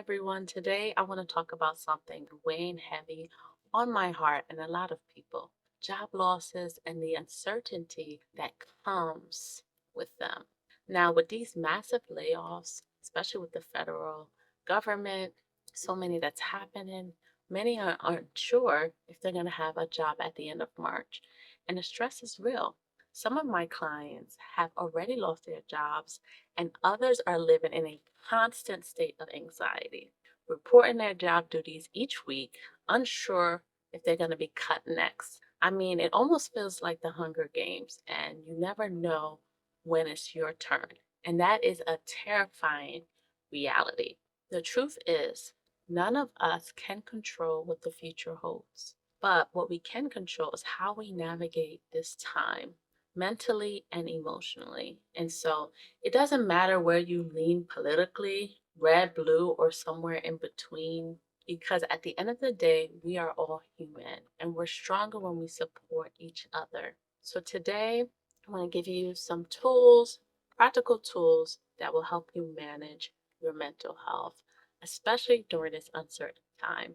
everyone. Today I want to talk about something weighing heavy on my heart and a lot of people, job losses and the uncertainty that comes with them. Now, with these massive layoffs, especially with the federal government, so many that's happening, many aren't sure if they're going to have a job at the end of March. And the stress is real. Some of my clients have already lost their jobs and others are living in a constant state of anxiety, reporting their job duties each week, unsure if they're going to be cut next. I mean, it almost feels like the Hunger Games, and you never know when it's your turn. And that is a terrifying reality. The truth is, none of us can control what the future holds. But what we can control is how we navigate this time mentally and emotionally. And so it doesn't matter where you lean politically, red, blue, or somewhere in between, because at the end of the day, we are all human and we're stronger when we support each other. So today, I want to give you some tools, practical tools that will help you manage your mental health, especially during this uncertain time.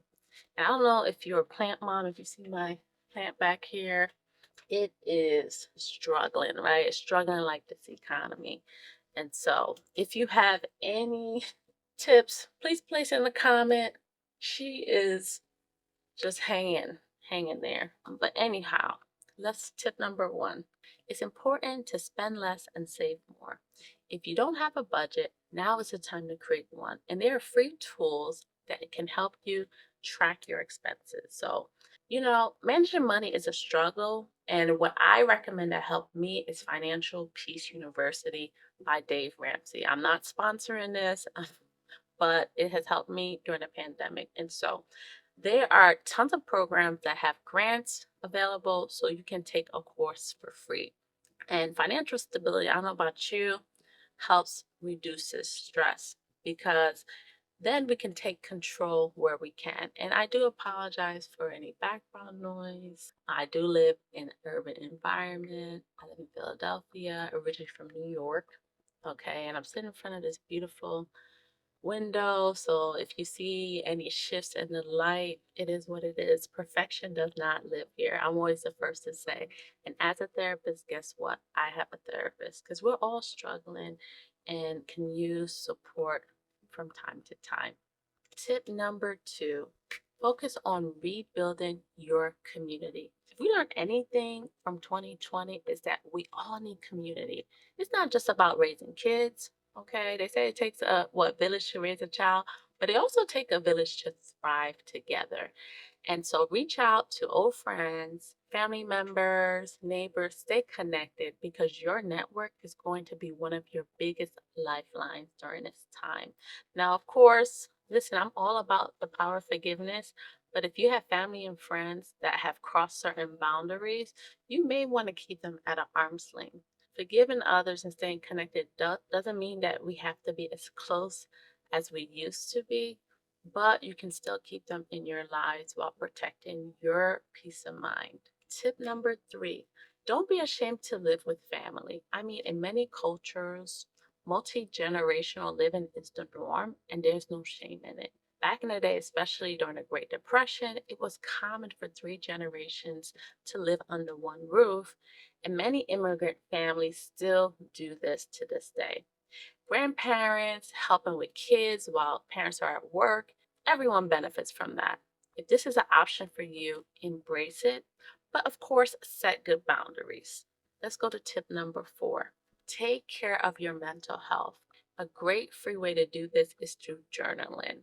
And I don't know if you're a plant mom, if you see my plant back here, it is struggling, right? It's struggling like this economy. And so, if you have any tips, please place in the comment. She is just hanging there. But anyhow, let's tip number one. It's important to spend less and save more. If you don't have a budget, now is the time to create one. And there are free tools that can help you track your expenses. So, managing money is a struggle. And what I recommend that helped me is Financial Peace University by Dave Ramsey. I'm not sponsoring this, but it has helped me during the pandemic. And so there are tons of programs that have grants available so you can take a course for free. And financial stability, I don't know about you, helps reduces stress because then we can take control where we can. And I do apologize for any background noise. I do live in an urban environment. I live in Philadelphia, originally from New York. Okay, and I'm sitting in front of this beautiful window. So if you see any shifts in the light, it is what it is. Perfection does not live here. I'm always the first to say. And as a therapist, guess what? I have a therapist because we're all struggling and can use support from time to time. Tip number two, focus on rebuilding your community. If we learned anything from 2020 is that we all need community. It's not just about raising kids, okay? They say it takes a village to raise a child, but it also takes a village to thrive together. And so reach out to old friends, family members, neighbors, stay connected because your network is going to be one of your biggest lifelines during this time. Now, of course, listen, I'm all about the power of forgiveness, but if you have family and friends that have crossed certain boundaries, you may want to keep them at an arm's length. Forgiving others and staying connected doesn't mean that we have to be as close as we used to be, but you can still keep them in your lives while protecting your peace of mind. Tip number three, don't be ashamed to live with family. I mean, in many cultures, multi-generational living is the norm and there's no shame in it. Back in the day, especially during the Great Depression, it was common for three generations to live under one roof, and many immigrant families still do this to this day. Grandparents helping with kids while parents are at work, everyone benefits from that. If this is an option for you, embrace it, but of course, set good boundaries. Let's go to tip number four. Take care of your mental health. A great free way to do this is through journaling.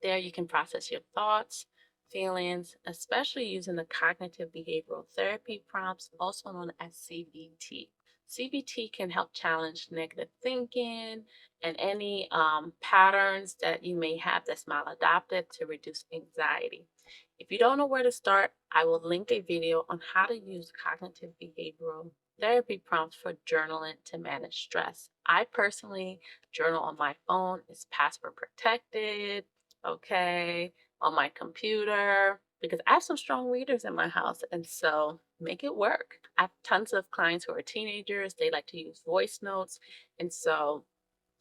There you can process your thoughts, feelings, especially using the cognitive behavioral therapy prompts, also known as CBT. CBT can help challenge negative thinking and any patterns that you may have that's maladaptive to reduce anxiety. If you don't know where to start, I will link a video on how to use cognitive behavioral therapy prompts for journaling to manage stress. I personally journal on my phone, it's password protected, okay, on my computer, because I have some strong readers in my house, and so make it work. I have tons of clients who are teenagers, they like to use voice notes, and so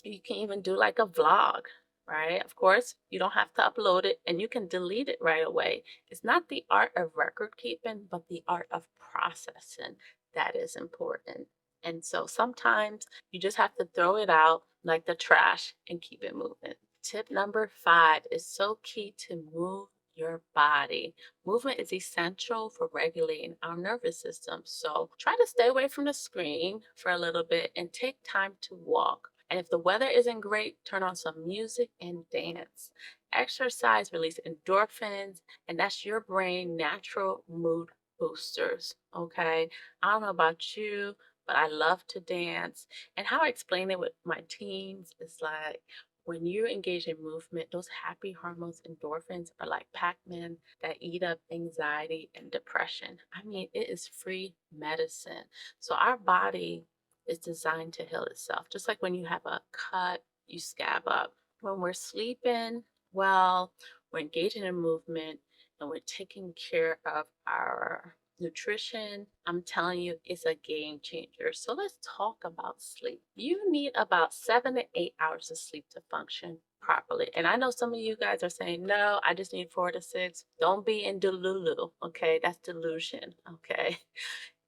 you can even do like a vlog. right? Of course, you don't have to upload it and you can delete it right away. It's not the art of record keeping, but the art of processing that is important. And so sometimes you just have to throw it out like the trash and keep it moving. Tip number 5 is so key to move your body. Movement is essential for regulating our nervous system. So try to stay away from the screen for a little bit and take time to walk. And if the weather isn't great, turn on some music and dance. Exercise release endorphins, and that's your brain natural mood boosters. Okay. I don't know about you, but I love to dance. And how I explain it with my teens is like when you engage in movement, those happy hormones, endorphins, are like Pac-Man that eat up anxiety and depression. I mean, it is free medicine. So our body is designed to heal itself. Just like when you have a cut, you scab up. When we're sleeping well, we're engaging in movement, and we're taking care of our nutrition, I'm telling you, it's a game changer. So let's talk about sleep. You need about 7 to 8 hours of sleep to function properly. And I know some of you guys are saying, no, I just need 4 to 6. Don't be in delulu, okay? That's delusion, okay?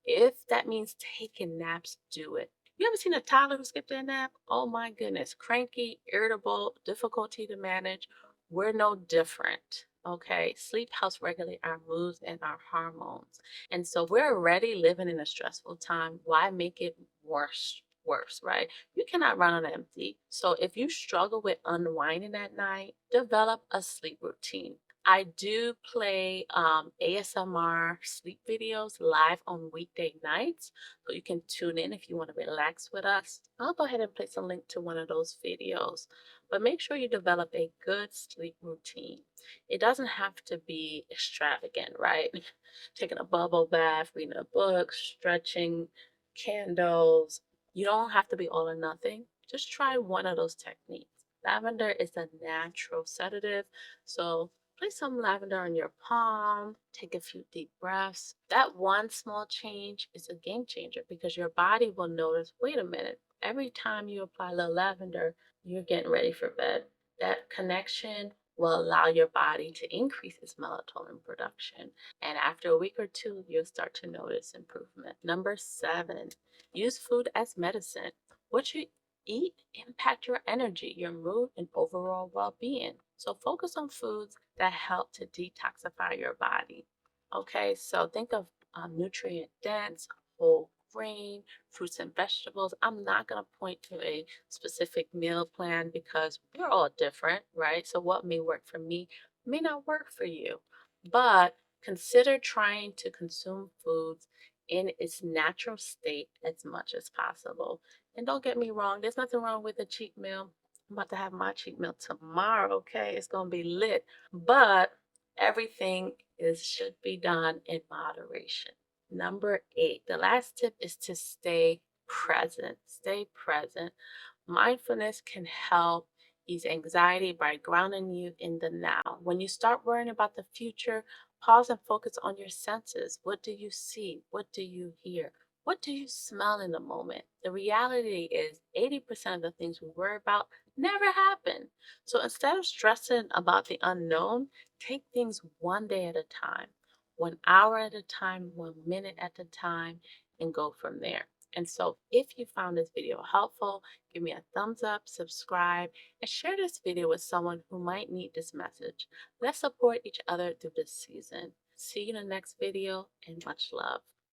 If that means taking naps, do it. You ever seen a toddler who skipped a nap? Oh my goodness, cranky, irritable, difficulty to manage. We're no different. Okay, sleep helps regulate our moods and our hormones. And so we're already living in a stressful time. Why make it worse? Worse, right? You cannot run on empty. So if you struggle with unwinding at night, develop a sleep routine. I do play ASMR sleep videos live on weekday nights, so you can tune in if you want to relax with us. I'll go ahead and place a link to one of those videos, but make sure you develop a good sleep routine. It doesn't have to be extravagant, right? Taking a bubble bath, reading a book, stretching, candles. You don't have to be all or nothing. Just try one of those techniques. Lavender is a natural sedative, so place some lavender on your palm, take a few deep breaths. That one small change is a game changer because your body will notice, wait a minute, every time you apply a little lavender, you're getting ready for bed. That connection will allow your body to increase its melatonin production. And after a week or two, you'll start to notice improvement. Number 7, use food as medicine. What you eat impact your energy, your mood, and overall well-being. So focus on foods that help to detoxify your body. Okay, so think of nutrient dense, whole grain, fruits and vegetables. I'm not going to point to a specific meal plan because we're all different, right? So what may work for me may not work for you. But consider trying to consume foods in its natural state as much as possible. And don't get me wrong, there's nothing wrong with a cheat meal. I'm about to have my cheat meal tomorrow, okay? It's gonna be lit. But everything is should be done in moderation. Number 8, the last tip is to stay present. Stay present. Mindfulness can help ease anxiety by grounding you in the now. When you start worrying about the future, pause and focus on your senses. What do you see? What do you hear? What do you smell in the moment? The reality is 80% of the things we worry about never happen. So instead of stressing about the unknown, take things one day at a time, 1 hour at a time, 1 minute at a time, and go from there. And so if you found this video helpful, give me a thumbs up, subscribe, and share this video with someone who might need this message. Let's support each other through this season. See you in the next video, and much love.